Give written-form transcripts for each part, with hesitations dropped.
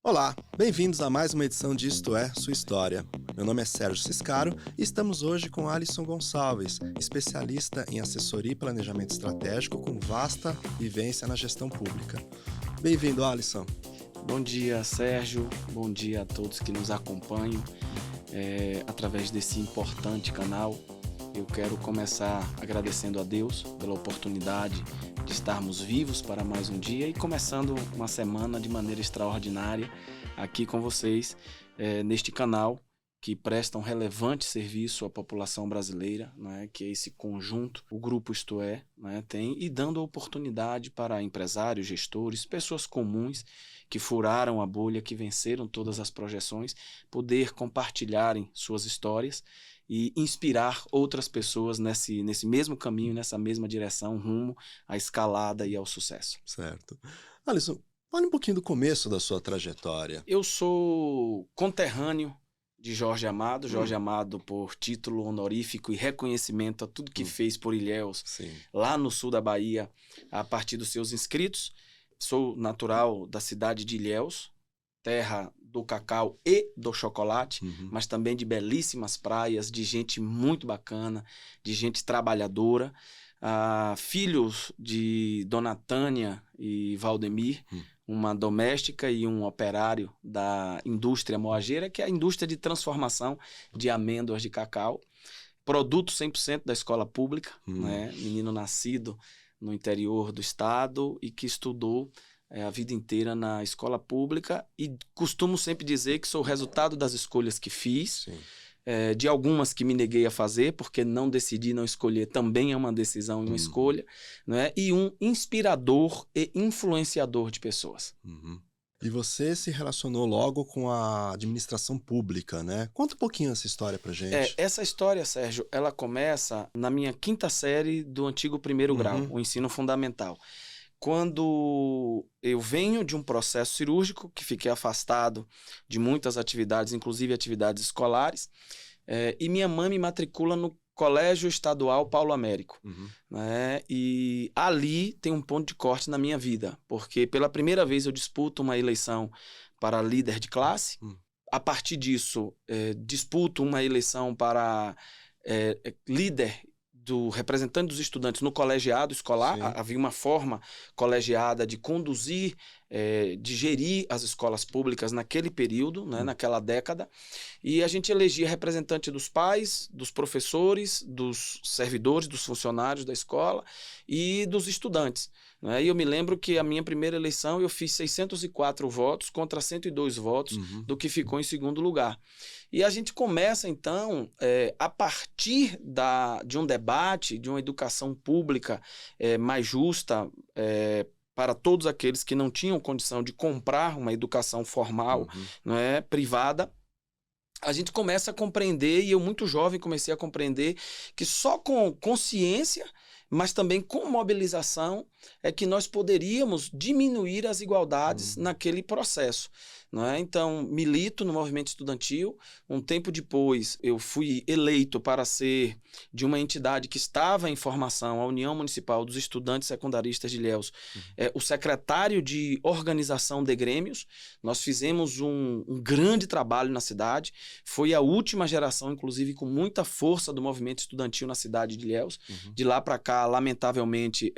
Olá, bem-vindos a mais uma edição de Isto É, Sua História. Meu nome é Sérgio Ciscaro e estamos hoje com Alisson Gonçalves, especialista em assessoria e planejamento estratégico com vasta vivência na gestão pública. Bem-vindo, Alisson. Bom dia, Sérgio. Bom dia a todos que nos acompanham através desse importante canal. Eu quero começar agradecendo a Deus pela oportunidade de estarmos vivos para mais um dia e começando uma semana de maneira extraordinária aqui com vocês neste canal que presta um relevante serviço à população brasileira, né, que é esse conjunto, o Grupo Isto É, né, tem, e dando oportunidade para empresários, gestores, pessoas comuns que furaram a bolha, que venceram todas as projeções, poder compartilharem suas histórias e inspirar outras pessoas nesse mesmo caminho, nessa mesma direção, rumo à escalada e ao sucesso. Certo. Alisson, fale um pouquinho do começo da sua trajetória. Eu sou conterrâneo de Jorge Amado, Jorge Amado por título honorífico e reconhecimento a tudo que fez por Ilhéus, Sim. lá no sul da Bahia, a partir dos seus inscritos. Sou natural da cidade de Ilhéus, terra do cacau e do chocolate, mas também de belíssimas praias, de gente muito bacana, de gente trabalhadora. Filhos de Dona Tânia e Valdemir, uma doméstica e um operário da indústria moageira, que é a indústria de transformação de amêndoas de cacau. Produto 100% da escola pública, né? Menino nascido no interior do estado e que estudou a vida inteira na escola pública, e costumo sempre dizer que sou o resultado das escolhas que fiz, de algumas que me neguei a fazer, porque não decidi não escolher, também é uma decisão e uma escolha, né? E um inspirador e influenciador de pessoas. E você se relacionou logo com a administração pública, né? Conta um pouquinho essa história pra gente. Essa história, Sérgio, ela começa na minha 5ª série do antigo 1º grau, o ensino fundamental. Quando eu venho de um processo cirúrgico, que fiquei afastado de muitas atividades, inclusive atividades escolares, e minha mãe me matricula no Colégio Estadual Paulo Américo. Né? E ali tem um ponto de corte na minha vida, porque pela primeira vez eu disputo uma eleição para líder de classe. A partir disso, disputo uma eleição para líder do representante dos estudantes no colegiado escolar. Havia uma forma colegiada de conduzir, de gerir as escolas públicas naquele período, né, naquela década, e a gente elegia representante dos pais, dos professores, dos servidores, dos funcionários da escola e dos estudantes, né? E eu me lembro que a minha primeira eleição eu fiz 604 votos contra 102 votos do que ficou em segundo lugar. E a gente começa, então, a partir de um debate, de uma educação pública mais justa, para todos aqueles que não tinham condição de comprar uma educação formal, né, privada, a gente começa a compreender, e eu muito jovem comecei a compreender, que só com consciência, mas também com mobilização, é que nós poderíamos diminuir as desigualdades naquele processo. Né? Então, milito no movimento estudantil. Um tempo depois, eu fui eleito para ser de uma entidade que estava em formação, a União Municipal dos Estudantes Secundaristas de Ilhéus, o secretário de organização de grêmios. Nós fizemos um grande trabalho na cidade. Foi a última geração, inclusive, com muita força do movimento estudantil na cidade de Ilhéus. De lá para cá, lamentavelmente,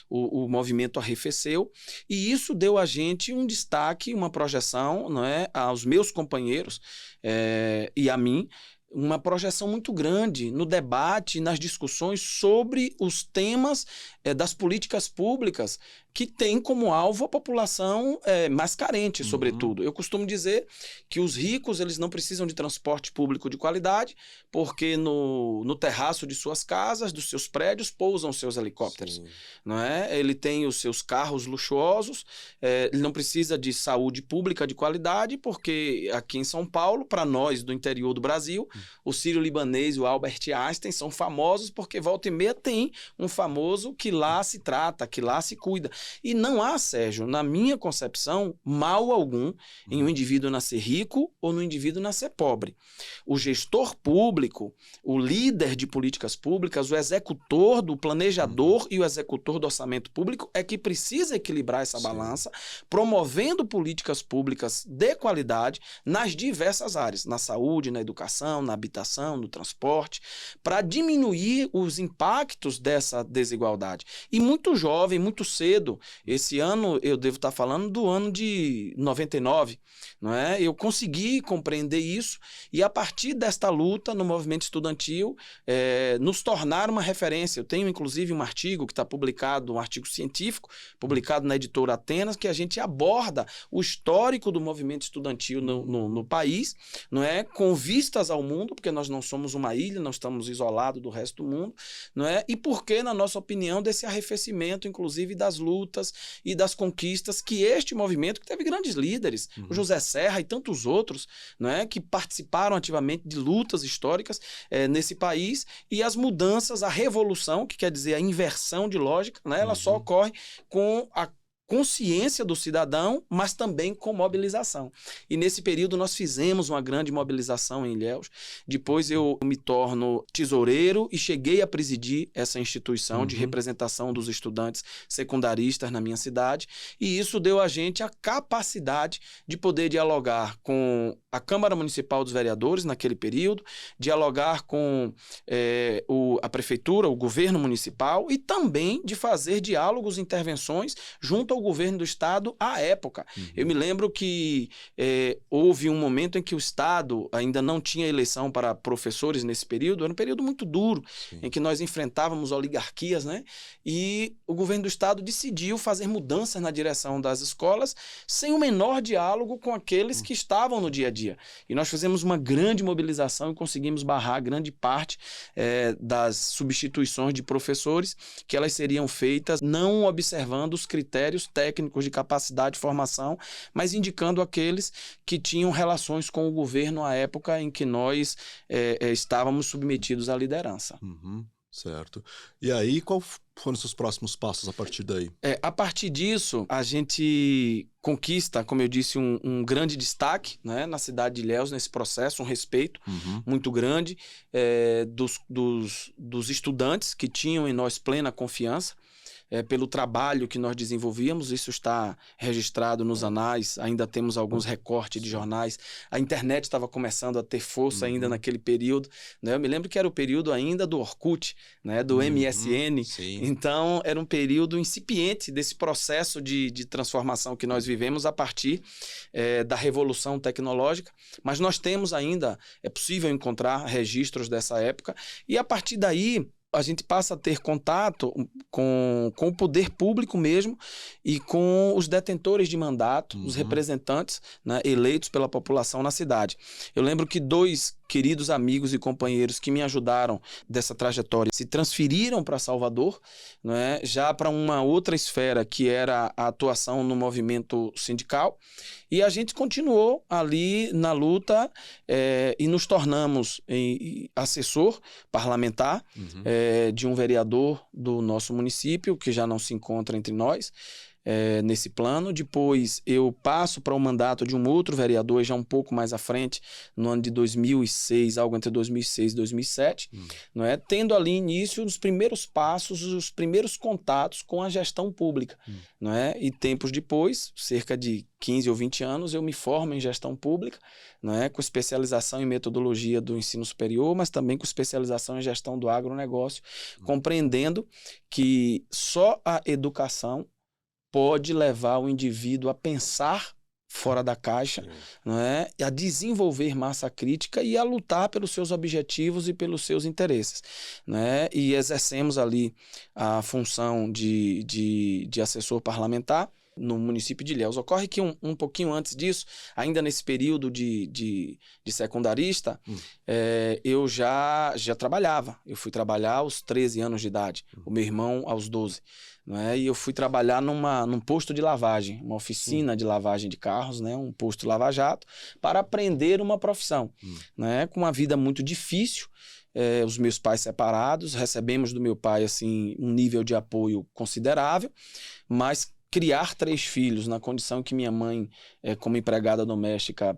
o movimento arrefeceu, e isso deu a gente um destaque, uma projeção, não é, aos meus companheiros e a mim, uma projeção muito grande no debate, nas discussões sobre os temas das políticas públicas que tem como alvo a população mais carente, sobretudo. Eu costumo dizer que os ricos, eles não precisam de transporte público de qualidade, porque no terraço de suas casas, dos seus prédios, pousam seus helicópteros. Não é? Ele tem os seus carros luxuosos, ele não precisa de saúde pública de qualidade, porque aqui em São Paulo, para nós do interior do Brasil, o sírio-libanês e o Albert Einstein são famosos porque volta e meia tem um famoso que lá se trata, que lá se cuida. E não há, Sérgio, na minha concepção, mal algum em um indivíduo nascer rico ou no indivíduo nascer pobre. O gestor público, o líder de políticas públicas, o executor do planejador e o executor do orçamento público é que precisa equilibrar essa balança, promovendo políticas públicas de qualidade nas diversas áreas, na saúde, na educação, na habitação, no transporte, para diminuir os impactos dessa desigualdade. E muito jovem, muito cedo, esse ano eu devo estar falando do ano de 99, não é? Eu consegui compreender isso e a partir desta luta no movimento estudantil nos tornar uma referência. Eu tenho inclusive um artigo que está publicado, um artigo científico, publicado na editora Atenas, que a gente aborda o histórico do movimento estudantil no país, não é? Com vistas ao mundo, porque nós não somos uma ilha, nós estamos isolados do resto do mundo, não é? E por que, na nossa opinião, desse arrefecimento, inclusive das lutas e das conquistas que este movimento, que teve grandes líderes, o José Serra e tantos outros, não é? Que participaram ativamente de lutas históricas nesse país, e as mudanças, a revolução, que quer dizer a inversão de lógica, né? Ela só ocorre com a consciência do cidadão, mas também com mobilização. E nesse período nós fizemos uma grande mobilização em Ilhéus. Depois eu me torno tesoureiro e cheguei a presidir essa instituição de representação dos estudantes secundaristas na minha cidade. E isso deu a gente a capacidade de poder dialogar com a Câmara Municipal dos Vereadores naquele período, dialogar com a prefeitura, o governo municipal e também de fazer diálogos e intervenções junto ao governo do estado à época. Eu me lembro que houve um momento em que o estado ainda não tinha eleição para professores nesse período, era um período muito duro, em que nós enfrentávamos oligarquias, né? E o governo do estado decidiu fazer mudanças na direção das escolas sem o menor diálogo com aqueles que estavam no dia a dia. E nós fizemos uma grande mobilização e conseguimos barrar grande parte das substituições de professores, que elas seriam feitas não observando os critérios técnicos de capacidade de formação, mas indicando aqueles que tinham relações com o governo à época em que nós estávamos submetidos à liderança. Certo. E aí, qual foram os seus próximos passos a partir daí? A partir disso, a gente conquista, como eu disse, um grande destaque, né, na cidade de Ilhéus, nesse processo, um respeito muito grande dos estudantes que tinham em nós plena confiança. Pelo trabalho que nós desenvolvíamos, isso está registrado nos anais, ainda temos alguns recortes de jornais, a internet estava começando a ter força ainda naquele período, né? Eu me lembro que era o período ainda do Orkut, né? Do MSN, então era um período incipiente desse processo de transformação que nós vivemos a partir da revolução tecnológica, mas nós temos ainda, é possível encontrar registros dessa época, e a partir daí a gente passa a ter contato com o poder público mesmo e com os detentores de mandato, os representantes, né, eleitos pela população na cidade. Eu lembro que 2 queridos amigos e companheiros que me ajudaram dessa trajetória se transferiram para Salvador, né, já para uma outra esfera que era a atuação no movimento sindical, e a gente continuou ali na luta e nos tornamos assessor parlamentar de um vereador do nosso município, que já não se encontra entre nós nesse plano. Depois eu passo para o mandato de um outro vereador, já um pouco mais à frente, no ano de 2006, algo entre 2006 e 2007, não é? Tendo ali início os primeiros passos, os primeiros contatos com a gestão pública. Não é? E tempos depois, cerca de 15 ou 20 anos, eu me formo em gestão pública, não é? Com especialização em metodologia do ensino superior, mas também com especialização em gestão do agronegócio, compreendendo que só a educação pode levar o indivíduo a pensar fora da caixa, não é? A desenvolver massa crítica e a lutar pelos seus objetivos e pelos seus interesses, né? E exercemos ali a função de assessor parlamentar no município de Ilhéus. Ocorre que um pouquinho antes disso, ainda nesse período de secundarista, eu já trabalhava. Eu fui trabalhar aos 13 anos de idade, o meu irmão aos 12. não é? E eu fui trabalhar num posto de lavagem, uma oficina de lavagem de carros, né? Um posto lava-jato, para aprender uma profissão, né? Com uma vida muito difícil, os meus pais separados, recebemos do meu pai assim, um nível de apoio considerável, mas criar 3 filhos na condição que minha mãe, como empregada doméstica,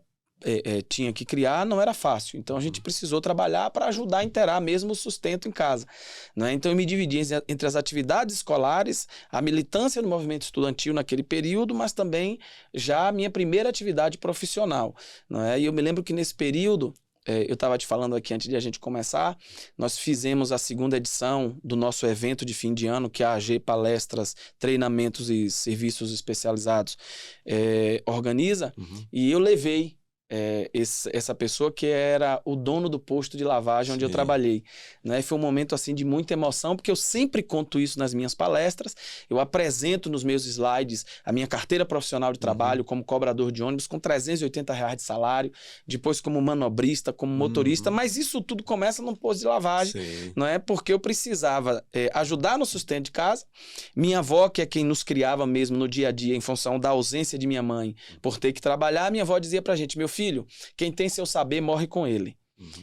tinha que criar, não era fácil. Então a gente precisou trabalhar para ajudar a inteirar mesmo o sustento em casa, né? Então eu me dividi entre as atividades escolares, a militância no movimento estudantil naquele período, mas também já a minha primeira atividade profissional, né? E eu me lembro que nesse período, eu estava te falando aqui antes de a gente começar, nós fizemos a 2ª edição do nosso evento de fim de ano, que a AG Palestras, Treinamentos e Serviços Especializados organiza, e eu levei essa pessoa que era o dono do posto de lavagem onde eu trabalhei, né? E foi um momento assim de muita emoção, porque eu sempre conto isso nas minhas palestras, eu apresento nos meus slides a minha carteira profissional de trabalho como cobrador de ônibus com R$380 de salário, depois como manobrista, como motorista, mas isso tudo começa num posto de lavagem, não é? Porque eu precisava ajudar no sustento de casa, minha avó, que é quem nos criava mesmo no dia a dia, em função da ausência de minha mãe, por ter que trabalhar, minha avó dizia pra gente: meu filho, quem tem seu saber morre com ele.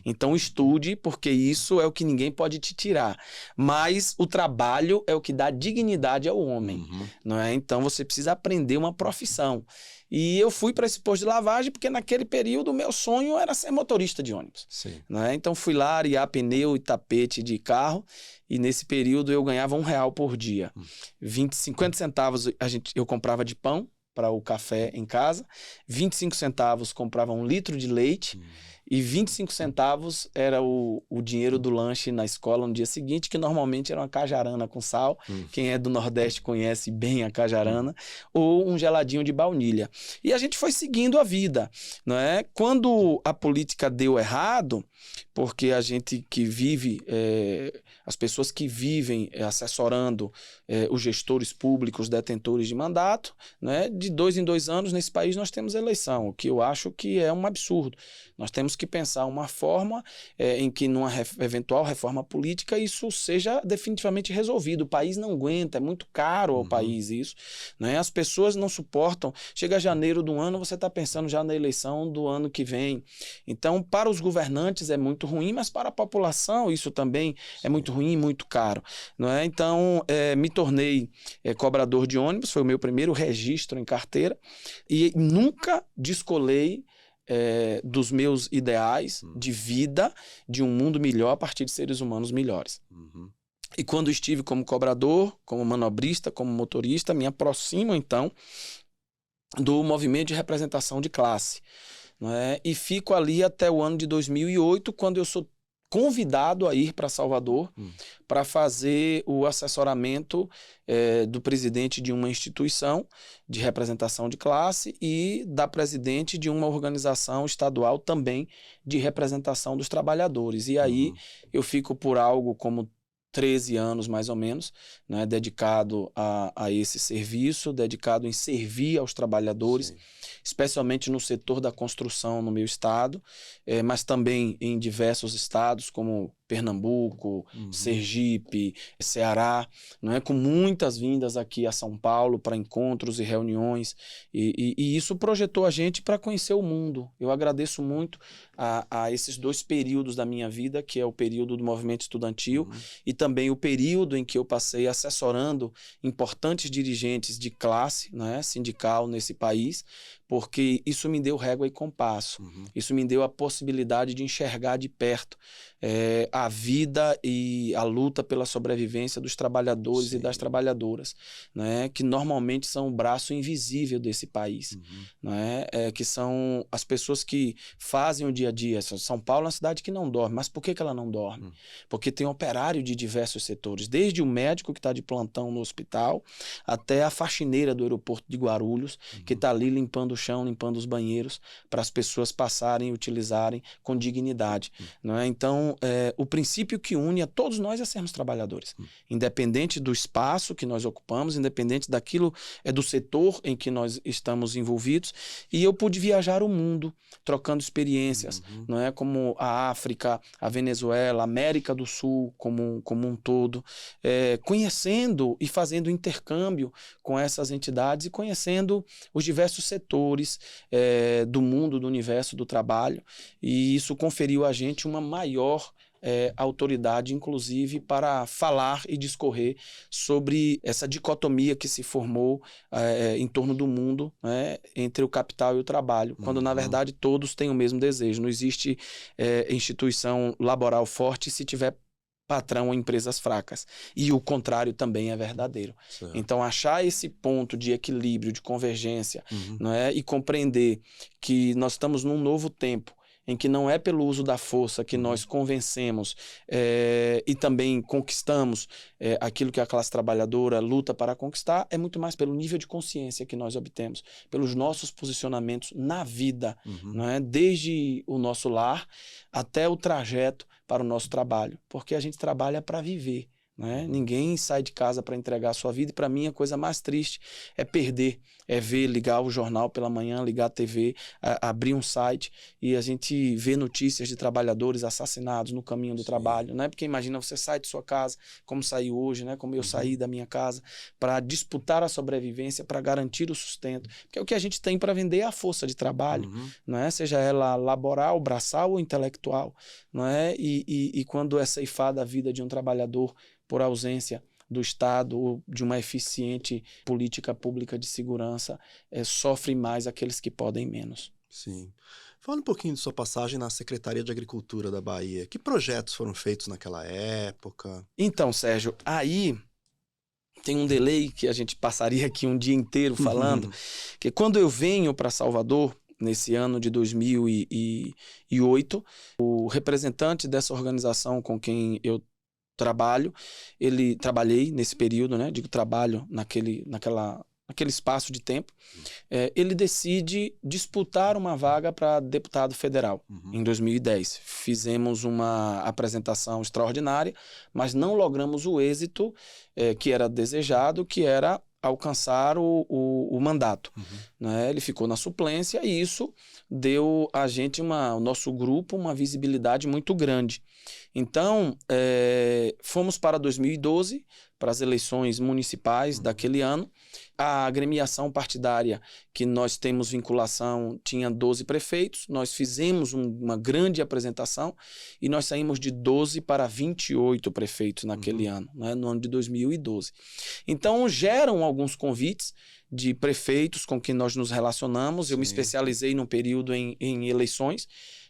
Então estude, porque isso é o que ninguém pode te tirar. Mas o trabalho é o que dá dignidade ao homem, não é? Então você precisa aprender uma profissão. E eu fui para esse posto de lavagem porque naquele período o meu sonho era ser motorista de ônibus. Não é? Então fui lá arear pneu e tapete de carro, e nesse período eu ganhava R$1 por dia. 50 centavos eu comprava de pão para o café em casa, 25 centavos comprava 1 litro de leite, e 25 centavos era o dinheiro do lanche na escola no dia seguinte, que normalmente era uma cajarana com sal, quem é do Nordeste conhece bem a cajarana, ou um geladinho de baunilha. E a gente foi seguindo a vida, não é? Quando a política deu errado, porque a gente que vive, as pessoas que vivem assessorando os gestores públicos, detentores de mandato, né? De 2 em 2 anos nesse país nós temos eleição, o que eu acho que é um absurdo. Nós temos que pensar uma forma em que numa eventual reforma política isso seja definitivamente resolvido. O país não aguenta, é muito caro ao país isso, né? As pessoas não suportam. Chega janeiro do ano, você está pensando já na eleição do ano que vem. Então, para os governantes é muito ruim, mas para a população isso também é muito ruim e muito caro, não é? Então, me tornei cobrador de ônibus, foi o meu primeiro registro em carteira, e nunca descolei dos meus ideais de vida, de um mundo melhor a partir de seres humanos melhores. E quando estive como cobrador, como manobrista, como motorista, me aproximo então do movimento de representação de classe, não é? E fico ali até o ano de 2008, quando eu sou convidado a ir para Salvador para fazer o assessoramento do presidente de uma instituição de representação de classe e da presidente de uma organização estadual também de representação dos trabalhadores. E aí eu fico por algo como 13 anos, mais ou menos, né, dedicado a esse serviço, dedicado em servir aos trabalhadores, especialmente no setor da construção no meu estado, mas também em diversos estados, como Pernambuco, Sergipe, Ceará, não é? Com muitas vindas aqui a São Paulo para encontros e reuniões, e isso projetou a gente para conhecer o mundo. Eu agradeço muito a esses 2 períodos da minha vida, que é o período do movimento estudantil e também o período em que eu passei assessorando importantes dirigentes de classe, né, sindical nesse país, porque isso me deu régua e compasso, isso me deu a possibilidade de enxergar de perto a vida e a luta pela sobrevivência dos trabalhadores e das trabalhadoras, né, que normalmente são o braço invisível desse país, né, que são as pessoas que fazem o dia a dia. São Paulo é uma cidade que não dorme, mas por que ela não dorme? Porque tem operário de diversos setores, desde o médico que está de plantão no hospital, até a faxineira do aeroporto de Guarulhos, que está ali limpando o chão, limpando os banheiros, para as pessoas passarem e utilizarem com dignidade. Não é? Então, o princípio que une a todos nós é sermos trabalhadores. Independente do espaço que nós ocupamos, independente daquilo, do setor em que nós estamos envolvidos. E eu pude viajar o mundo, trocando experiências, não é? Como a África, a Venezuela, a América do Sul como um todo, conhecendo e fazendo intercâmbio com essas entidades e conhecendo os diversos setores do mundo, do universo do trabalho, e isso conferiu a gente uma maior autoridade, inclusive, para falar e discorrer sobre essa dicotomia que se formou em torno do mundo, né, entre o capital e o trabalho, quando, na verdade, todos têm o mesmo desejo. Não existe instituição laboral forte se tiver patrão ou empresas fracas. E o contrário também é verdadeiro. Certo. Então, achar esse ponto de equilíbrio, de convergência, não é? E compreender que nós estamos num novo tempo, em que não é pelo uso da força que nós convencemos e também conquistamos aquilo que a classe trabalhadora luta para conquistar, é muito mais pelo nível de consciência que nós obtemos, pelos nossos posicionamentos na vida, não é? Desde o nosso lar até o trajeto para o nosso trabalho, porque a gente trabalha para viver. Né? Ninguém sai de casa para entregar a sua vida, e para mim a coisa mais triste é perder, é ver, ligar o jornal pela manhã, ligar a TV, abrir um site e a gente vê notícias de trabalhadores assassinados no caminho do trabalho, né? Porque imagina, você sai de sua casa, como saiu hoje, né? Como eu saí da minha casa, para disputar a sobrevivência, para garantir o sustento, porque o que a gente tem para vender é a força de trabalho, não é? Seja ela laboral, braçal ou intelectual, não é? E quando é ceifada a vida de um trabalhador por ausência do Estado ou de uma eficiente política pública de segurança, sofrem mais aqueles que podem menos. Sim. Fala um pouquinho de sua passagem na Secretaria de Agricultura da Bahia. Que projetos foram feitos naquela época? Então, Sérgio, aí tem um delay que a gente passaria aqui um dia inteiro falando, que quando eu venho para Salvador, nesse ano de 2008, o representante dessa organização com quem eu trabalhei nesse período, né? Digo trabalho naquele espaço de tempo, ele decide disputar uma vaga para deputado federal em 2010. Fizemos uma apresentação extraordinária, mas não logramos o êxito que era desejado, que era alcançar o mandato. Né? Ele ficou na suplência e isso deu a gente, o nosso grupo, uma visibilidade muito grande. Então, fomos para 2012, para as eleições municipais daquele ano. A agremiação partidária que nós temos vinculação tinha 12 prefeitos. Nós fizemos uma grande apresentação e nós saímos de 12 para 28 prefeitos naquele ano, né, no ano de 2012. Então, geram alguns convites de prefeitos com quem nós nos relacionamos. Eu me especializei num período em eleições,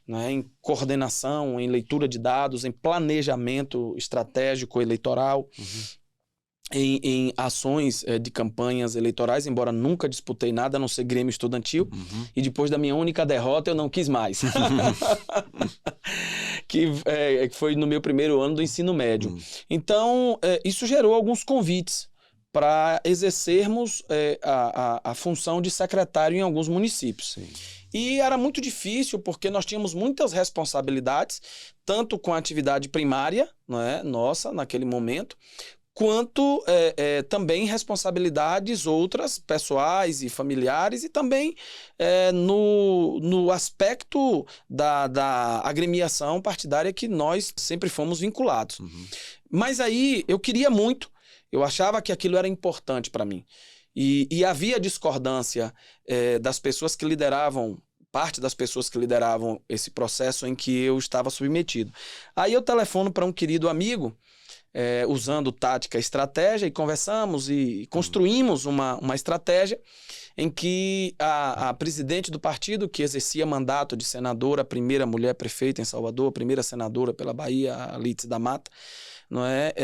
né, em coordenação, em leitura de dados, em planejamento estratégico eleitoral, em ações de campanhas eleitorais, embora nunca disputei nada, a não ser Grêmio Estudantil, e depois da minha única derrota eu não quis mais. que foi no meu primeiro ano do ensino médio. Então, isso gerou alguns convites para exercermos a função de secretário em alguns municípios. Sim. E era muito difícil porque nós tínhamos muitas responsabilidades, tanto com a atividade primária, não é, nossa, naquele momento, quanto também responsabilidades outras, pessoais e familiares, e também no aspecto da agremiação partidária que nós sempre fomos vinculados. Mas aí eu queria muito, eu achava que aquilo era importante para mim. E havia discordância das pessoas que lideravam, parte das pessoas que lideravam esse processo em que eu estava submetido. Aí eu telefono para um querido amigo, usando tática e estratégia, e conversamos e construímos uma estratégia em que a presidente do partido, que exercia mandato de senadora, a primeira mulher prefeita em Salvador, a primeira senadora pela Bahia, a Lídice da Mata, não é?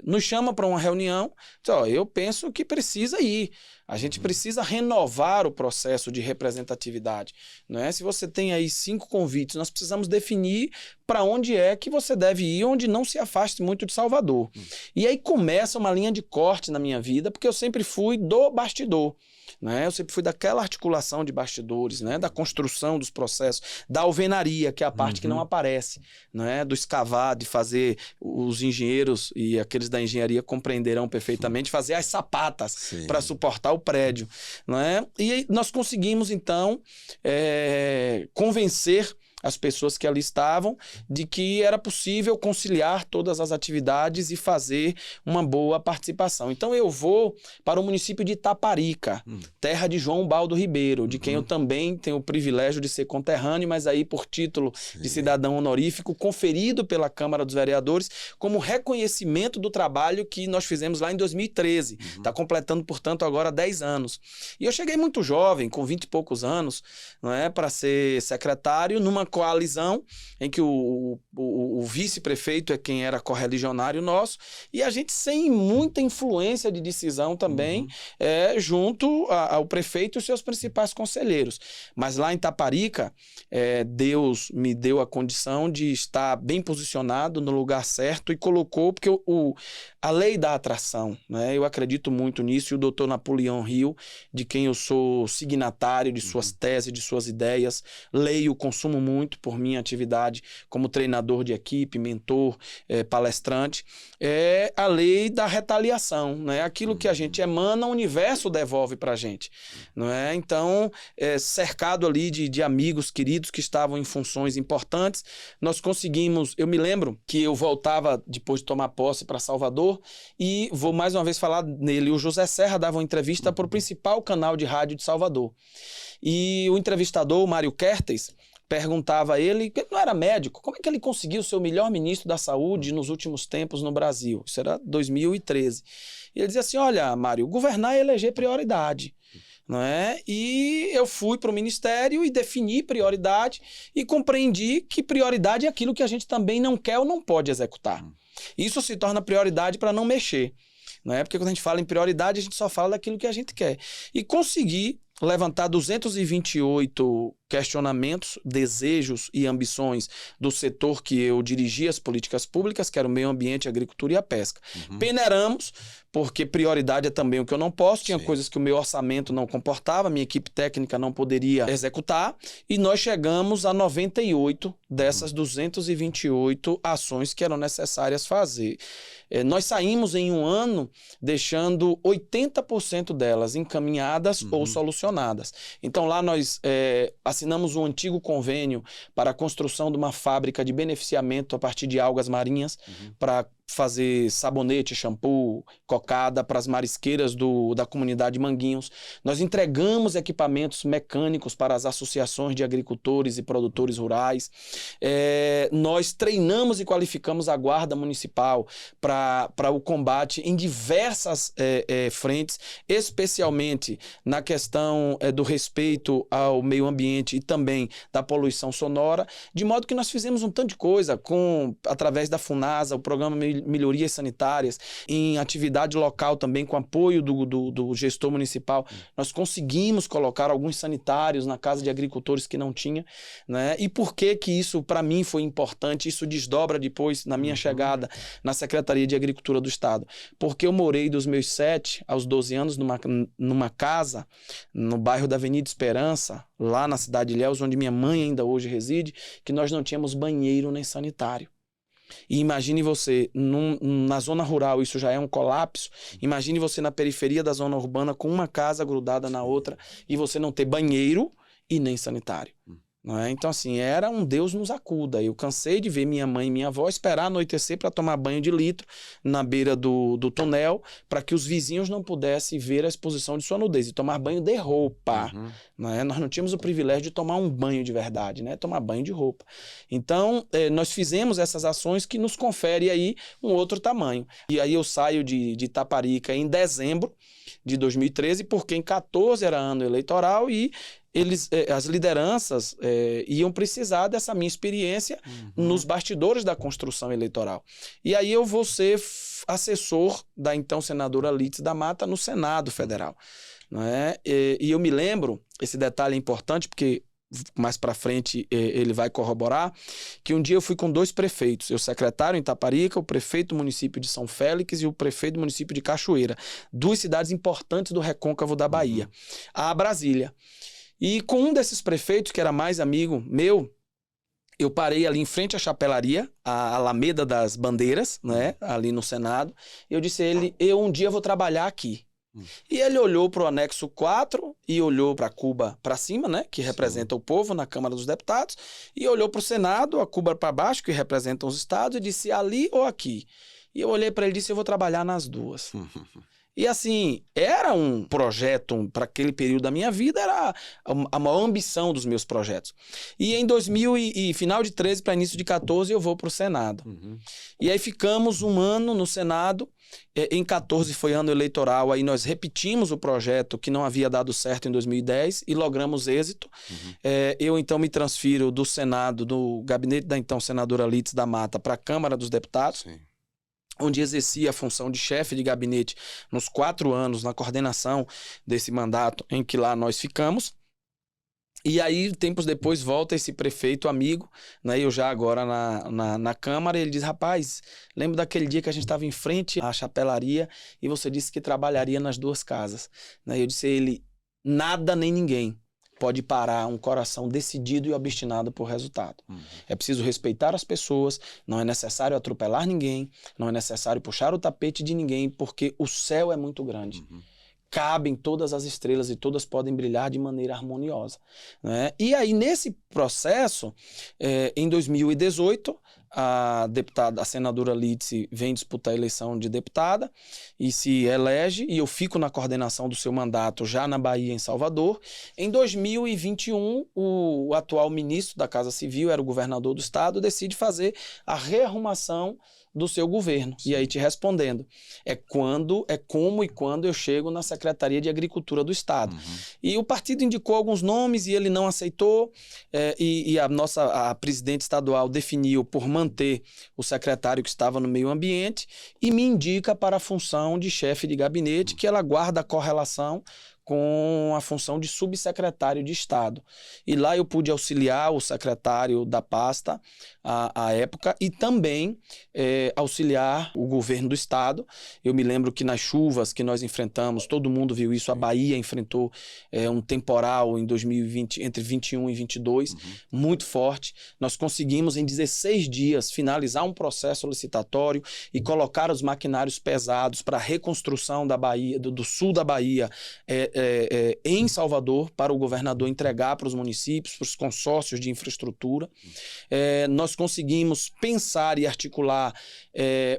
Nos chama para uma reunião. Diz, eu penso que precisa ir. A gente precisa renovar o processo de representatividade, não é? Se você tem aí 5 convites, nós precisamos definir para onde é que você deve ir, onde não se afaste muito de Salvador. E aí começa uma linha de corte na minha vida, porque eu sempre fui do bastidor. Né? Eu sempre fui daquela articulação de bastidores, né? Da construção dos processos, da alvenaria, que é a parte que não aparece, né? Do escavar, de fazer, os engenheiros e aqueles da engenharia compreenderão perfeitamente, fazer as sapatas para suportar o prédio. Né? E aí nós conseguimos, então, convencer as pessoas que ali estavam de que era possível conciliar todas as atividades e fazer uma boa participação. Então eu vou para o município de Itaparica, terra de João Baldo Ribeiro, de quem eu também tenho o privilégio de ser conterrâneo, mas aí por título de cidadão honorífico, conferido pela Câmara dos Vereadores como reconhecimento do trabalho que nós fizemos lá em 2013. Está completando, portanto, agora 10 anos. E eu cheguei muito jovem, com 20 e poucos anos, não é, para ser secretário numa coalizão em que o vice-prefeito é quem era correligionário nosso, e a gente sem muita influência de decisão também junto ao prefeito e os seus principais conselheiros. Mas lá em Itaparica, Deus me deu a condição de estar bem posicionado no lugar certo e colocou, porque a lei da atração, né, eu acredito muito nisso, e o doutor Napoleão Hill, de quem eu sou signatário de suas teses, de suas ideias, leio, consumo muito por minha atividade como treinador de equipe, mentor, palestrante, é a lei da retaliação, né? Aquilo que a gente emana, o universo devolve para a gente, não é? Então, cercado ali de amigos queridos que estavam em funções importantes, nós conseguimos, eu me lembro que eu voltava depois de tomar posse para Salvador e vou mais uma vez falar nele, o José Serra dava uma entrevista para o principal canal de rádio de Salvador e o entrevistador, o Mário Kertes, perguntava a ele, que ele não era médico, como é que ele conseguiu ser o melhor ministro da saúde nos últimos tempos no Brasil? Isso era 2013. E ele dizia assim, olha, Mário, governar é eleger prioridade. Não é? E eu fui para o ministério e defini prioridade e compreendi que prioridade é aquilo que a gente também não quer ou não pode executar. Isso se torna prioridade para não mexer. Não é? Porque quando a gente fala em prioridade, a gente só fala daquilo que a gente quer. E consegui levantar 228 questionamentos, desejos e ambições do setor que eu dirigia as políticas públicas, que era o meio ambiente, a agricultura e a pesca. Peneiramos, porque prioridade é também o que eu não posso, tinha coisas que o meu orçamento não comportava, minha equipe técnica não poderia executar, e nós chegamos a 98 dessas 228 ações que eram necessárias fazer. Nós saímos em um ano deixando 80% delas encaminhadas ou solucionadas. Então lá nós assinamos um antigo convênio para a construção de uma fábrica de beneficiamento a partir de algas marinhas para fazer sabonete, shampoo, cocada para as marisqueiras da comunidade Manguinhos. Nós entregamos equipamentos mecânicos para as associações de agricultores e produtores rurais. Nós treinamos e qualificamos a guarda municipal para o combate em diversas frentes, especialmente na questão do respeito ao meio ambiente e também da poluição sonora, de modo que nós fizemos um tanto de coisa através da FUNASA, o programa Melhorias Sanitárias, em atividade local também, com apoio do gestor municipal. Nós conseguimos colocar alguns sanitários na casa de agricultores que não tinha, né? E por que isso para mim foi importante? Isso desdobra depois na minha chegada na Secretaria de Agricultura do Estado. Porque eu morei dos meus 7 aos 12 anos numa casa no bairro da Avenida Esperança, lá na cidade de Ilhéus, onde minha mãe ainda hoje reside, que nós não tínhamos banheiro nem sanitário. E imagine você, na zona rural, isso já é um colapso. Imagine você na periferia da zona urbana com uma casa grudada na outra e você não ter banheiro e nem sanitário. Não é? Então, assim, era um Deus nos acuda. Eu cansei de ver minha mãe e minha avó esperar anoitecer para tomar banho de litro na beira do túnel, para que os vizinhos não pudessem ver a exposição de sua nudez e tomar banho de roupa. Não é? Nós não tínhamos o privilégio de tomar um banho de verdade, né? Tomar banho de roupa. Então, nós fizemos essas ações que nos confere aí um outro tamanho. E aí eu saio de Itaparica em dezembro de 2013, porque em 14 era ano eleitoral e as lideranças iam precisar dessa minha experiência nos bastidores da construção eleitoral. E aí eu vou ser assessor da então senadora Lídice da Mata no Senado Federal. não é? E eu me lembro, esse detalhe é importante porque mais para frente ele vai corroborar, que um dia eu fui com 2 prefeitos, eu secretário em Itaparica, o prefeito do município de São Félix e o prefeito do município de Cachoeira, 2 cidades importantes do recôncavo da Bahia, a Brasília. E com um desses prefeitos, que era mais amigo meu, eu parei ali em frente à chapelaria, a Alameda das Bandeiras, né, ali no Senado, e eu disse a ele, um dia vou trabalhar aqui. E ele olhou para o anexo 4 e olhou para a Cuba para cima, né, que representa o povo na Câmara dos Deputados, e olhou para o Senado, a Cuba para baixo, que representa os estados, e disse ali ou aqui. E eu olhei para ele e disse, eu vou trabalhar nas duas. E assim, era um projeto, para aquele período da minha vida, era a maior ambição dos meus projetos. E em 2000 e final de 13 para início de 14, eu vou para o Senado. E aí ficamos um ano no Senado. Em 14 foi ano eleitoral, aí nós repetimos o projeto que não havia dado certo em 2010 e logramos êxito. Eu então me transfiro do Senado, do gabinete da então senadora Lídice da Mata, para a Câmara dos Deputados. Sim. Onde exercia a função de chefe de gabinete nos 4 anos, na coordenação desse mandato em que lá nós ficamos. E aí, tempos depois, volta esse prefeito amigo, né, eu já agora na Câmara, e ele diz, rapaz, lembro daquele dia que a gente estava em frente à chapelaria e você disse que trabalharia nas 2 casas. Né, eu disse a ele, nada nem ninguém pode parar um coração decidido e obstinado por resultado. É preciso respeitar as pessoas, não é necessário atropelar ninguém, não é necessário puxar o tapete de ninguém, porque o céu é muito grande. Cabem todas as estrelas e todas podem brilhar de maneira harmoniosa. Né? E aí, nesse processo, em 2018, a senadora Lídice vem disputar a eleição de deputada e se elege, e eu fico na coordenação do seu mandato já na Bahia, em Salvador. Em 2021, o atual ministro da Casa Civil, era o governador do estado, decide fazer a rearrumação do seu governo. Sim. E aí te respondendo, como e quando eu chego na Secretaria de Agricultura do Estado. E o partido indicou alguns nomes e ele não aceitou, e a presidente estadual definiu por manter o secretário que estava no meio ambiente e me indica para a função de chefe de gabinete, que ela guarda a correlação com a função de subsecretário de Estado. E lá eu pude auxiliar o secretário da pasta à época e também auxiliar o governo do Estado. Eu me lembro que nas chuvas que nós enfrentamos, todo mundo viu isso, a Bahia enfrentou um temporal em 2020, entre 21 e 22, muito forte. Nós conseguimos em 16 dias finalizar um processo licitatório e colocar os maquinários pesados para a reconstrução da Bahia, do sul da Bahia, em Salvador, para o governador entregar para os municípios, para os consórcios de infraestrutura. Nós conseguimos pensar e articular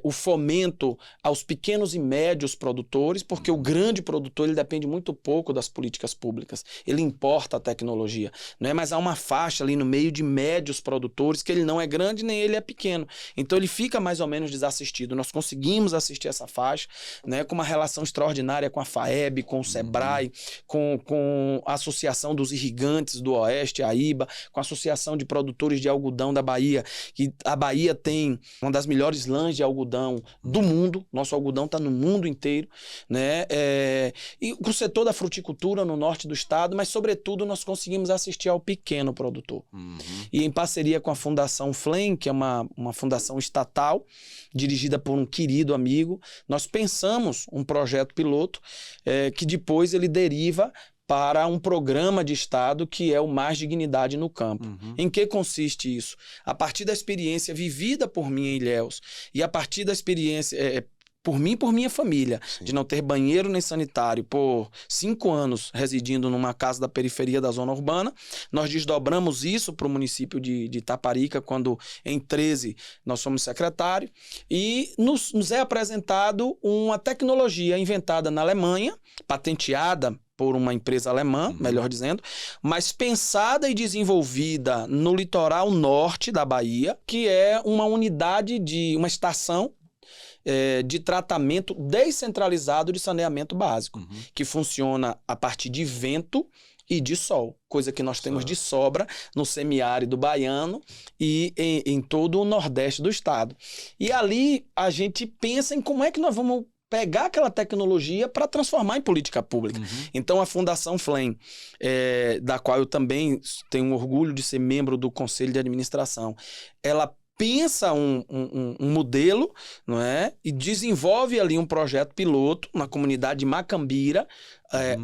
o fomento aos pequenos e médios produtores, porque o grande produtor ele depende muito pouco das políticas públicas, ele importa a tecnologia, né? Mas há uma faixa ali no meio de médios produtores que ele não é grande nem ele é pequeno, então ele fica mais ou menos desassistido. Nós conseguimos assistir essa faixa, né, com uma relação extraordinária com a FAEB, com o SEBRAE, com a Associação dos Irrigantes do Oeste, a IBA, com a Associação de Produtores de Algodão da Bahia, que a Bahia tem uma das melhores lãs de algodão do mundo, nosso algodão está no mundo inteiro, né? E com o setor da fruticultura no norte do estado, mas sobretudo nós conseguimos assistir ao pequeno produtor. E em parceria com a Fundação FLEM, que é uma fundação estatal, dirigida por um querido amigo, nós pensamos um projeto piloto que depois ele deriva para um programa de Estado que é o Mais Dignidade no Campo. Em que consiste isso? A partir da experiência vivida por mim em Ilhéus e a partir da experiência por mim e por minha família, sim, de não ter banheiro nem sanitário por 5 anos residindo numa casa da periferia da zona urbana, nós desdobramos isso para o município de Itaparica, quando em 13 nós somos secretário, e nos é apresentado uma tecnologia inventada na Alemanha, patenteada por uma empresa alemã, melhor dizendo, mas pensada e desenvolvida no litoral norte da Bahia, que é uma unidade uma estação de tratamento descentralizado de saneamento básico, que funciona a partir de vento e de sol, coisa que nós temos de sobra no semiárido baiano e em todo o nordeste do estado. E ali a gente pensa em como é que nós vamos pegar aquela tecnologia para transformar em política pública. Então, a Fundação FLEM, da qual eu também tenho orgulho de ser membro do Conselho de Administração, ela pensa um modelo, não é? E desenvolve ali um projeto piloto na comunidade de Macambira,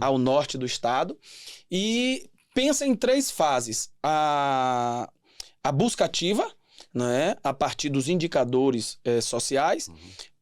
ao norte do estado, e pensa em 3 fases. A busca ativa, não é? A partir dos indicadores sociais,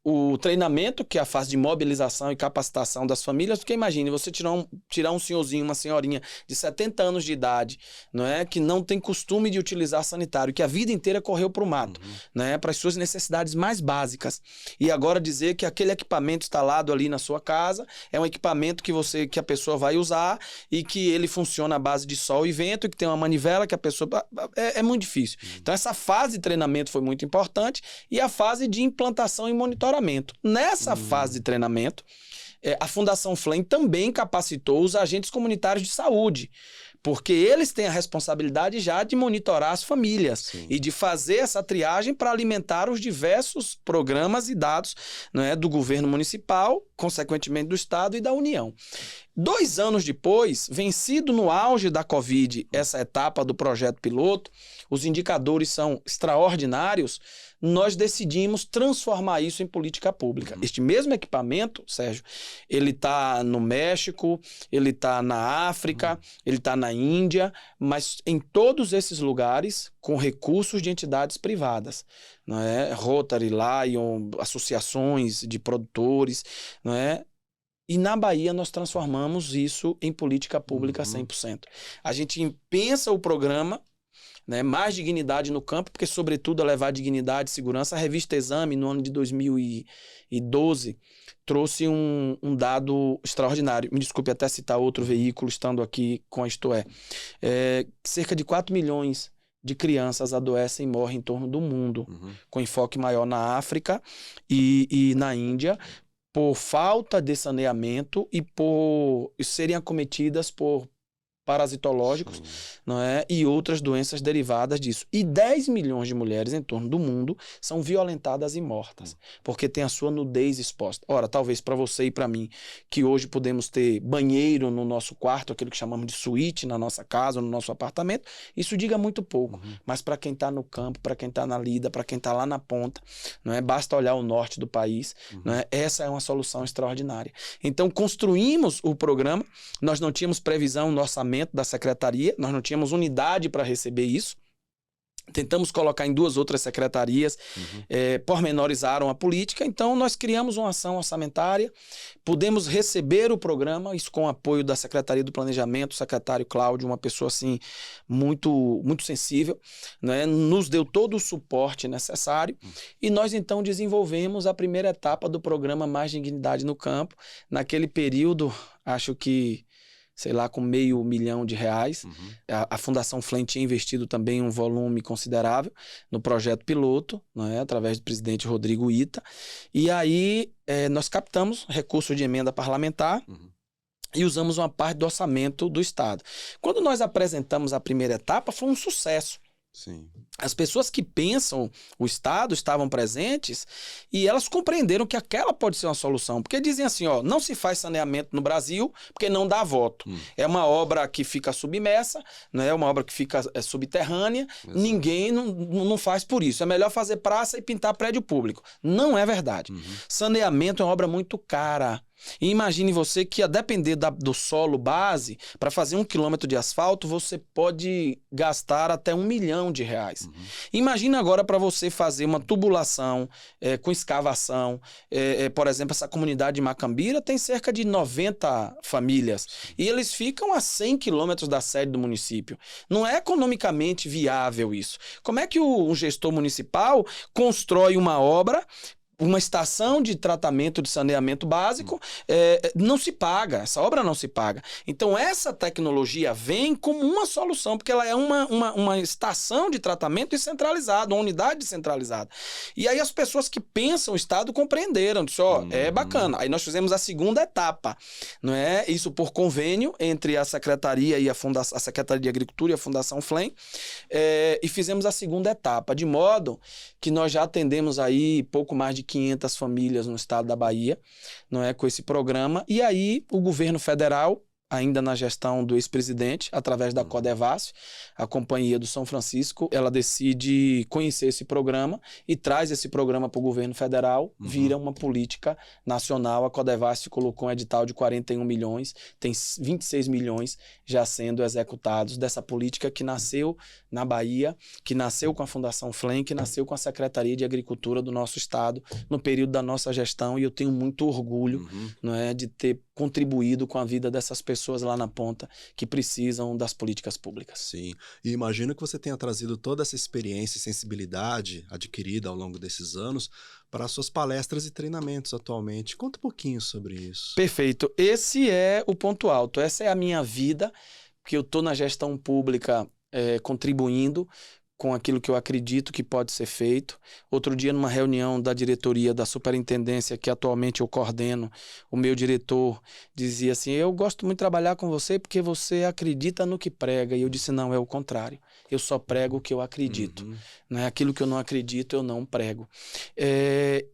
o treinamento, que é a fase de mobilização e capacitação das famílias, porque imagine, você tirar um senhorzinho, uma senhorinha de 70 anos de idade, não é? Que não tem costume de utilizar sanitário, que a vida inteira correu para o mato, né? Para as suas necessidades mais básicas. E agora dizer que aquele equipamento instalado ali na sua casa é um equipamento que a pessoa vai usar e que ele funciona à base de sol e vento, e que tem uma manivela que a pessoa... É muito difícil. Então, essa fase de treinamento foi muito importante, e a fase de implantação e monitoramento. Nessa fase de treinamento, a Fundação FLEM também capacitou os agentes comunitários de saúde, porque eles têm a responsabilidade já de monitorar as famílias e de fazer essa triagem para alimentar os diversos programas e dados, né, do governo municipal, consequentemente do Estado e da União. 2 anos depois, vencido no auge da Covid essa etapa do projeto piloto, os indicadores são extraordinários, nós decidimos transformar isso em política pública. Este mesmo equipamento, Sérgio, ele está no México, ele está na África, ele está na Índia, mas em todos esses lugares com recursos de entidades privadas, não é? Rotary, Lion, associações de produtores, não é? E na Bahia nós transformamos isso em política pública 100%. A gente pensa o programa, né, mais dignidade no campo, porque sobretudo a levar dignidade e segurança. A revista Exame, no ano de 2012, trouxe um dado extraordinário. Me desculpe até citar outro veículo, estando aqui com a Isto É. Cerca de 4 milhões de crianças adoecem e morrem em torno do mundo, com enfoque maior na África e na Índia, por falta de saneamento e por serem acometidas por parasitológicos, não é? E outras doenças derivadas disso. E 10 milhões de mulheres em torno do mundo são violentadas e mortas, porque tem a sua nudez exposta. Ora, talvez para você e para mim, que hoje podemos ter banheiro no nosso quarto, aquilo que chamamos de suíte na nossa casa, no nosso apartamento, isso diga muito pouco. Mas para quem está no campo, para quem está na lida, para quem está lá na ponta, não é? Basta olhar o norte do país, não é? Essa é uma solução extraordinária. Então, construímos o programa, nós não tínhamos previsão no orçamento da secretaria, nós não tínhamos unidade para receber isso. Tentamos colocar em 2 outras secretarias, pormenorizaram a política, então nós criamos uma ação orçamentária, pudemos receber o programa, isso com o apoio da Secretaria do Planejamento, o secretário Cláudio, uma pessoa assim muito, muito sensível, né? Nos deu todo o suporte necessário, e nós então desenvolvemos a primeira etapa do programa Mais Dignidade no Campo. Naquele período, acho que sei lá, com R$500 milhão. A Fundação FLEM tinha investido também um volume considerável no projeto piloto, não é? Através do presidente Rodrigo Ita. E aí nós captamos recurso de emenda parlamentar e usamos uma parte do orçamento do Estado. Quando nós apresentamos a primeira etapa, foi um sucesso. Sim. As pessoas que pensam o Estado estavam presentes e elas compreenderam que aquela pode ser uma solução. Porque dizem assim, ó, não se faz saneamento no Brasil porque não dá voto. É uma obra que fica submersa, né? É uma obra que fica subterrânea. Exato. Ninguém não faz por isso. É melhor fazer praça e pintar prédio público. Não é verdade. Saneamento é uma obra muito cara. E imagine você que, a depender do solo base, para fazer 1 quilômetro de asfalto, você pode gastar até R$1 milhão. Imagina agora para você fazer uma tubulação com escavação. Por exemplo, essa comunidade de Macambira tem cerca de 90 famílias. E eles ficam a 100 quilômetros da sede do município. Não é economicamente viável isso. Como é que um gestor municipal constrói uma obra, uma estação de tratamento de saneamento básico, não se paga, essa obra não se paga. Então essa tecnologia vem como uma solução, porque ela é uma estação de tratamento descentralizada, uma unidade descentralizada. E aí as pessoas que pensam o Estado compreenderam, disse, é bacana. Aí nós fizemos a segunda etapa, não é? Isso por convênio entre a Secretaria e a Secretaria de Agricultura e a Fundação FLEM, e fizemos a segunda etapa, de modo que nós já atendemos aí pouco mais de 1.500 famílias no estado da Bahia, não é, com esse programa. E aí o governo federal, ainda na gestão do ex-presidente, através da Codevasf, a Companhia do São Francisco, ela decide conhecer esse programa e traz esse programa para o governo federal, vira uma política nacional. A Codevasf colocou um edital de 41 milhões, tem 26 milhões já sendo executados dessa política que nasceu na Bahia, que nasceu com a Fundação FLEM, que nasceu com a Secretaria de Agricultura do nosso estado, no período da nossa gestão, e eu tenho muito orgulho, não é, de ter contribuído com a vida dessas pessoas lá na ponta que precisam das políticas públicas. Sim, e imagino que você tenha trazido toda essa experiência e sensibilidade adquirida ao longo desses anos para as suas palestras e treinamentos atualmente. Conta um pouquinho sobre isso. Perfeito. Esse é o ponto alto. Essa é a minha vida, que eu estou na gestão pública contribuindo com aquilo que eu acredito que pode ser feito. Outro dia, numa reunião da diretoria da superintendência, que atualmente eu coordeno, o meu diretor dizia assim: eu gosto muito de trabalhar com você porque você acredita no que prega. E eu disse: não, é o contrário. Eu só prego o que eu acredito. Não é aquilo que eu não acredito, eu não prego.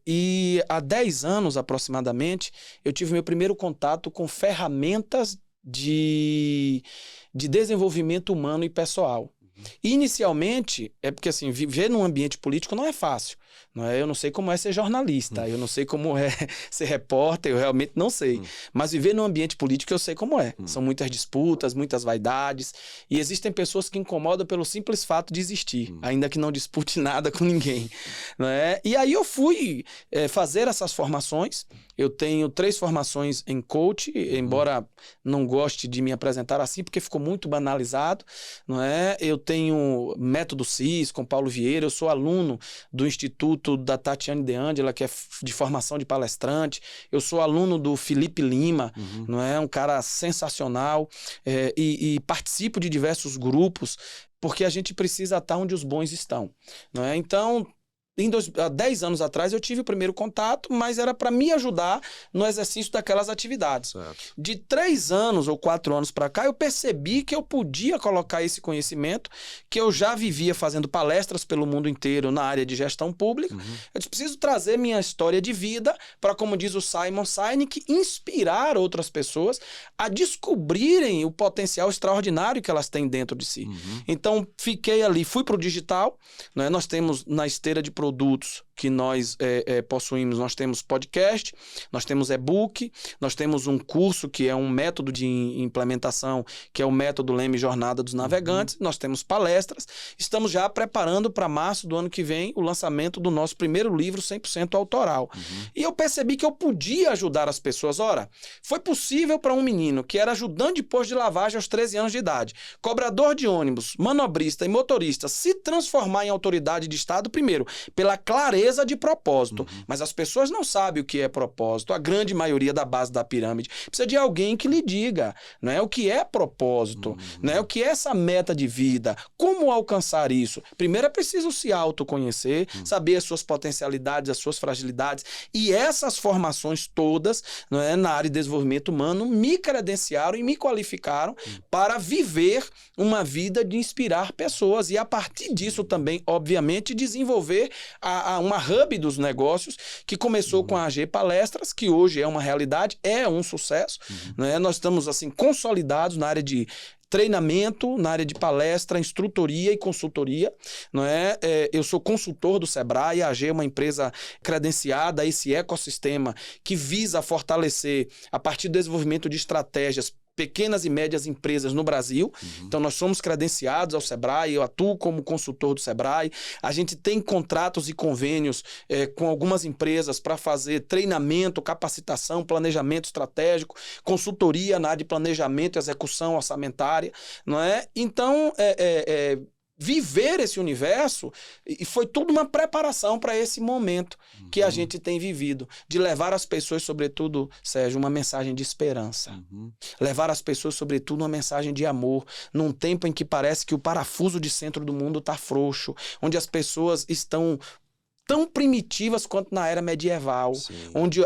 E há 10 anos, aproximadamente, eu tive meu primeiro contato com ferramentas de desenvolvimento humano e pessoal. Inicialmente, é porque assim, viver num ambiente político não é fácil. Não é? Eu não sei como é ser jornalista, eu não sei como é ser repórter, eu realmente não sei. Mas viver num ambiente político eu sei como é. São muitas disputas, muitas vaidades, e existem pessoas que incomodam pelo simples fato de existir, ainda que não dispute nada com ninguém. Não é? E aí eu fui fazer essas formações. Eu tenho 3 formações em coach, embora não goste de me apresentar assim, porque ficou muito banalizado, não é? Eu tenho método CIS com Paulo Vieira, eu sou aluno do Instituto da Tatiane De Angela, que é de formação de palestrante, eu sou aluno do Felipe Lima, não é? Um cara sensacional, e participo de diversos grupos, porque a gente precisa estar onde os bons estão, não é? Então, há 10 anos atrás eu tive o primeiro contato, mas era para me ajudar no exercício daquelas atividades. Certo. De 3 anos ou 4 anos para cá, eu percebi que eu podia colocar esse conhecimento, que eu já vivia fazendo palestras pelo mundo inteiro na área de gestão pública. Eu disse: preciso trazer minha história de vida para, como diz o Simon Sinek, inspirar outras pessoas a descobrirem o potencial extraordinário que elas têm dentro de si. Então, fiquei ali, fui para o digital, né? Nós temos na esteira de produtos que nós possuímos, nós temos podcast, nós temos e-book, nós temos um curso que é um método de implementação, que é o método Leme Jornada dos Navegantes, nós temos palestras, estamos já preparando para março do ano que vem o lançamento do nosso primeiro livro 100% autoral. E eu percebi que eu podia ajudar as pessoas. Ora, foi possível para um menino que era ajudante de posto de lavagem aos 13 anos de idade, cobrador de ônibus, manobrista e motorista, se transformar em autoridade de Estado, primeiro, pela clareza de propósito. Mas as pessoas não sabem o que é propósito. A grande maioria da base da pirâmide precisa de alguém que lhe diga, não é, o que é propósito, não é, o que é essa meta de vida, como alcançar isso. Primeiro é preciso se autoconhecer, saber as suas potencialidades, as suas fragilidades, e essas formações todas, não é, na área de desenvolvimento humano me credenciaram e me qualificaram para viver uma vida de inspirar pessoas, e a partir disso também, obviamente, desenvolver uma hub dos negócios, que começou com a AG Palestras, que hoje é uma realidade, é um sucesso, né? Nós estamos assim consolidados na área de treinamento, na área de palestra, instrutoria e consultoria, não é? Eu sou consultor do Sebrae, a AG é uma empresa credenciada a esse ecossistema que visa fortalecer, a partir do desenvolvimento de estratégias, pequenas e médias empresas no Brasil. Então, nós somos credenciados ao Sebrae, eu atuo como consultor do Sebrae. A gente tem contratos e convênios com algumas empresas para fazer treinamento, capacitação, planejamento estratégico, consultoria na área de planejamento e execução orçamentária, não é? Então, viver esse universo, e foi tudo uma preparação para esse momento que a gente tem vivido, de levar às pessoas, sobretudo, Sérgio, uma mensagem de esperança. Levar às pessoas, sobretudo, uma mensagem de amor, num tempo em que parece que o parafuso de centro do mundo está frouxo, onde as pessoas estão tão primitivas quanto na era medieval, onde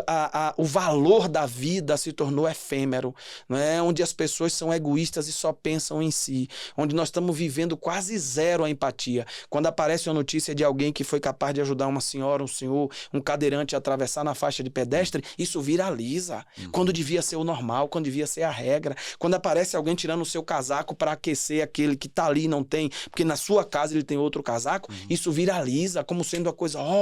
o valor da vida se tornou efêmero, né? Onde as pessoas são egoístas e só pensam em si, onde nós estamos vivendo quase zero a empatia. Quando aparece uma notícia de alguém que foi capaz de ajudar uma senhora, um senhor, um cadeirante a atravessar na faixa de pedestre, isso viraliza, quando devia ser o normal, quando devia ser a regra. Quando aparece alguém tirando o seu casaco para aquecer aquele que tá ali e não tem, porque na sua casa ele tem outro casaco, isso viraliza como sendo a coisa,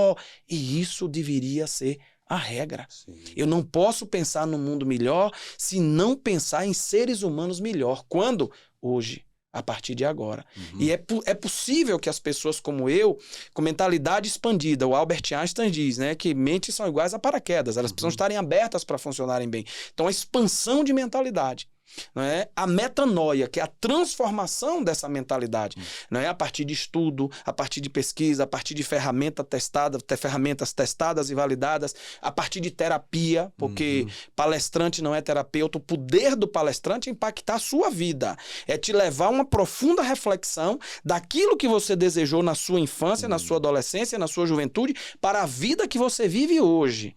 e isso deveria ser a regra. Eu não posso pensar num mundo melhor se não pensar em seres humanos melhor. Quando? Hoje. A partir de agora. E é possível que as pessoas como eu, com mentalidade expandida, o Albert Einstein diz, né, que mentes são iguais a paraquedas, elas precisam estarem abertas para funcionarem bem. Então, a expansão de mentalidade, né, a metanoia, que é a transformação dessa mentalidade, né, a partir de estudo, a partir de pesquisa, a partir de ferramentas testadas e validadas, a partir de terapia, porque palestrante não é terapeuta, o poder do palestrante é impactar a sua vida, é te levar a uma profunda reflexão daquilo que você desejou na sua infância, na sua adolescência, na sua juventude, para a vida que você vive hoje.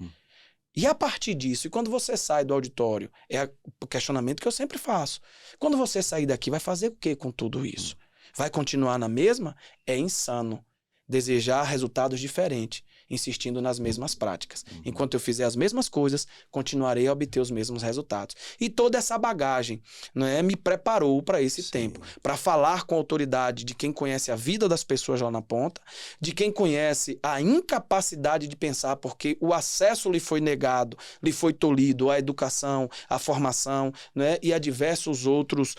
E a partir disso, e quando você sai do auditório, é o questionamento que eu sempre faço. Quando você sair daqui, vai fazer o que com tudo isso? Vai continuar na mesma? É insano desejar resultados diferentes, insistindo nas mesmas práticas. Enquanto eu fizer as mesmas coisas, continuarei a obter os mesmos resultados. E toda essa bagagem, né, me preparou para esse tempo, para falar com autoridade de quem conhece a vida das pessoas lá na ponta, de quem conhece a incapacidade de pensar porque o acesso lhe foi negado, lhe foi tolhido, à educação, à formação, né, e a diversos outros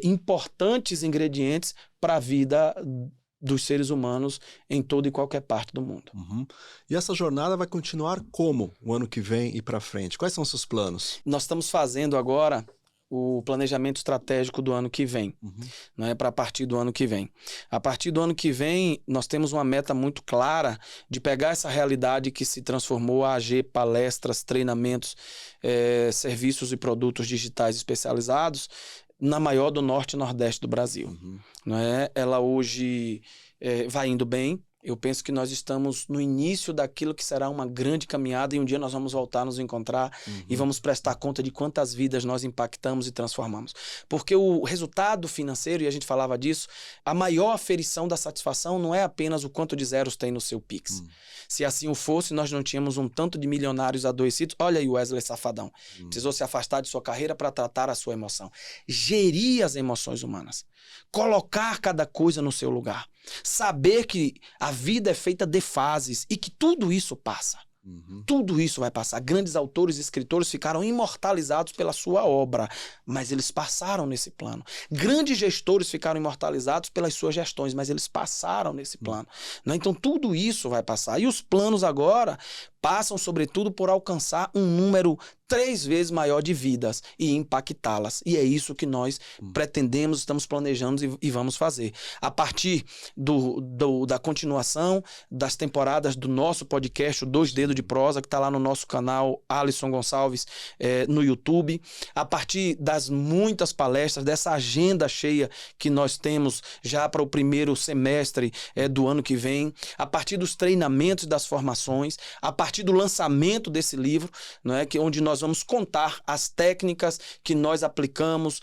importantes ingredientes para a vida dos seres humanos em toda e qualquer parte do mundo. E essa jornada vai continuar como o ano que vem e para frente? Quais são os seus planos? Nós estamos fazendo agora o planejamento estratégico do ano que vem, né, para a partir do ano que vem. A partir do ano que vem, nós temos uma meta muito clara de pegar essa realidade que se transformou a AG, palestras, treinamentos, serviços e produtos digitais especializados, na maior do norte e nordeste do Brasil. Né? Ela hoje vai indo bem. Eu penso que nós estamos no início daquilo que será uma grande caminhada e um dia nós vamos voltar a nos encontrar e vamos prestar conta de quantas vidas nós impactamos e transformamos. Porque o resultado financeiro, e a gente falava disso, a maior aferição da satisfação não é apenas o quanto de zeros tem no seu Pix. Se assim o fosse, nós não tínhamos um tanto de milionários adoecidos. Olha aí o Wesley Safadão. Precisou se afastar de sua carreira para tratar a sua emoção. Gerir as emoções humanas. Colocar cada coisa no seu lugar. Saber que a vida é feita de fases e que tudo isso passa. Tudo isso vai passar. Grandes autores e escritores ficaram imortalizados pela sua obra, mas eles passaram nesse plano. Grandes gestores ficaram imortalizados pelas suas gestões, mas eles passaram nesse plano. Né? Então tudo isso vai passar. E os planos agora passam, sobretudo, por alcançar um número 3 vezes maior de vidas e impactá-las. E é isso que nós pretendemos, estamos planejando e vamos fazer. A partir da continuação das temporadas do nosso podcast, o Dois Dedos de Prosa, que está lá no nosso canal Alisson Gonçalves, no YouTube. A partir das muitas palestras, dessa agenda cheia que nós temos já para o primeiro semestre do ano que vem. A partir dos treinamentos e das formações. A partir do lançamento desse livro, né, onde nós vamos contar as técnicas que nós aplicamos,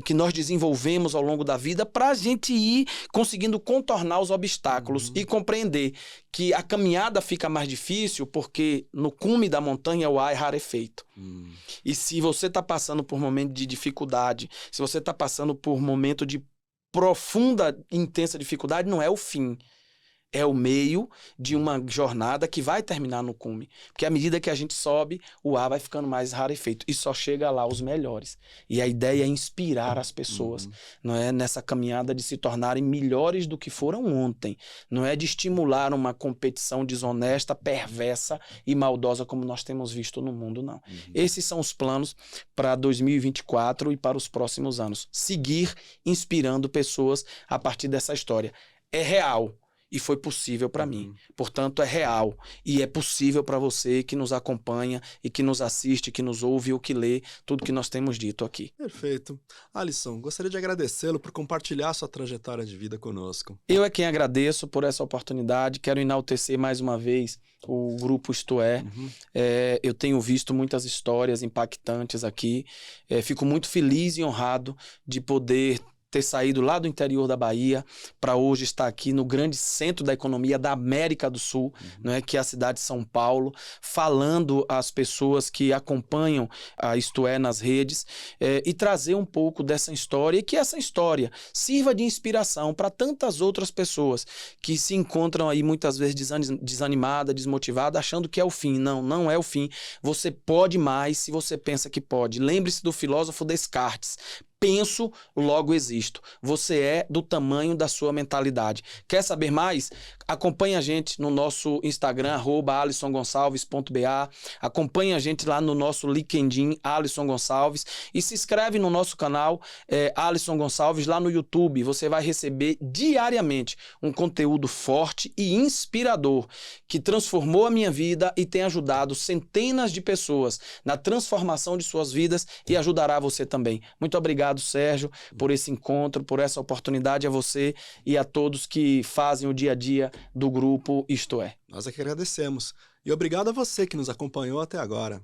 que nós desenvolvemos ao longo da vida para a gente ir conseguindo contornar os obstáculos e compreender que a caminhada fica mais difícil porque no cume da montanha o ar é rarefeito. E se você está passando por momento de dificuldade, se você está passando por momento de profunda e intensa dificuldade, não é o fim. É o meio de uma jornada que vai terminar no cume. Porque à medida que a gente sobe, o ar vai ficando mais rarefeito. E só chega lá os melhores. E a ideia é inspirar as pessoas, não é, nessa caminhada de se tornarem melhores do que foram ontem. Não é de estimular uma competição desonesta, perversa e maldosa como nós temos visto no mundo, não. Esses são os planos para 2024 e para os próximos anos. Seguir inspirando pessoas a partir dessa história. É real. E foi possível para mim. Portanto, é real. E é possível para você que nos acompanha e que nos assiste, que nos ouve ou que lê tudo que nós temos dito aqui. Perfeito. Alisson, gostaria de agradecê-lo por compartilhar sua trajetória de vida conosco. Eu é quem agradeço por essa oportunidade. Quero enaltecer mais uma vez o grupo Isto É. Eu tenho visto muitas histórias impactantes aqui. Fico muito feliz e honrado de poder ter saído lá do interior da Bahia para hoje estar aqui no grande centro da economia da América do Sul, que é a cidade de São Paulo, falando às pessoas que acompanham a Isto É nas redes e trazer um pouco dessa história e que essa história sirva de inspiração para tantas outras pessoas que se encontram aí muitas vezes desanimadas, desmotivadas, achando que é o fim. Não, não é o fim. Você pode mais se você pensa que pode. Lembre-se do filósofo Descartes. Penso, logo existo. Você é do tamanho da sua mentalidade. Quer saber mais? Acompanhe a gente no nosso Instagram, @alisongonçalves.ba. Acompanhe a gente lá no nosso LinkedIn, Alisson Gonçalves. E se inscreve no nosso canal, Alisson Gonçalves, lá no YouTube. Você vai receber diariamente um conteúdo forte e inspirador que transformou a minha vida e tem ajudado centenas de pessoas na transformação de suas vidas e ajudará você também. Muito obrigado, Sérgio, por esse encontro, por essa oportunidade, a você e a todos que fazem o dia a dia do grupo Isto É. Nós é que agradecemos. E obrigado a você que nos acompanhou até agora.